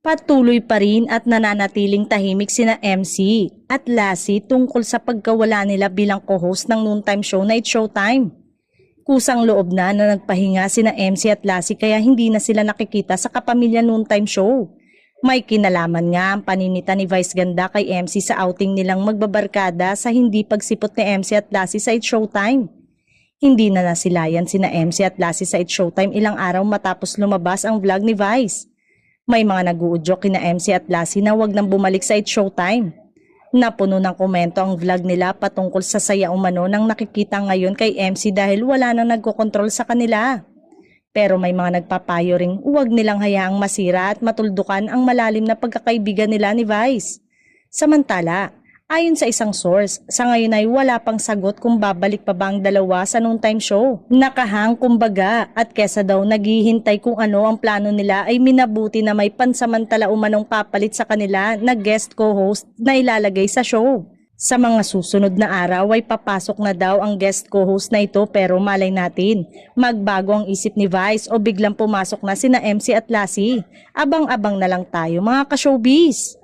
Patuloy pa rin at nananatiling tahimik sina MC at Lassie tungkol sa pagkawala nila bilang co-host ng noontime show na It's Showtime. Kusang loob na nagpahinga sina MC at Lassie kaya hindi na sila nakikita sa Kapamilya Noontime Show. May kinalaman nga ang paninita ni Vice Ganda kay MC sa outing nilang magbabarkada sa hindi pagsipot ni MC at Lassie sa It's Showtime. Hindi na nasilayan sina MC at Lassie sa It's Showtime ilang araw matapos lumabas ang vlog ni Vice. May mga nag-uudyok kina MC at Lassie na wag nang bumalik sa It's Showtime. Napuno ng komento ang vlog nila patungkol sa saya umano nang nakikita ngayon kay MC dahil wala nang nagkokontrol sa kanila. Pero may mga nagpapayo ring huwag nilang hayaang masira at matuldukan ang malalim na pagkakaibigan nila ni Vice. Samantala, ayon sa isang source, sa ngayon ay wala pang sagot kung babalik pa ba ang dalawa sa noontime show. Nakahang kumbaga at kesa daw naghihintay kung ano ang plano nila ay minabuti na may pansamantala umanong papalit sa kanila na guest co-host na ilalagay sa show. Sa mga susunod na araw ay papasok na daw ang guest co-host na ito pero malay natin, magbago ang isip ni Vice o biglang pumasok na sina MC at Lassie. Abang-abang na lang tayo mga ka-showbiz.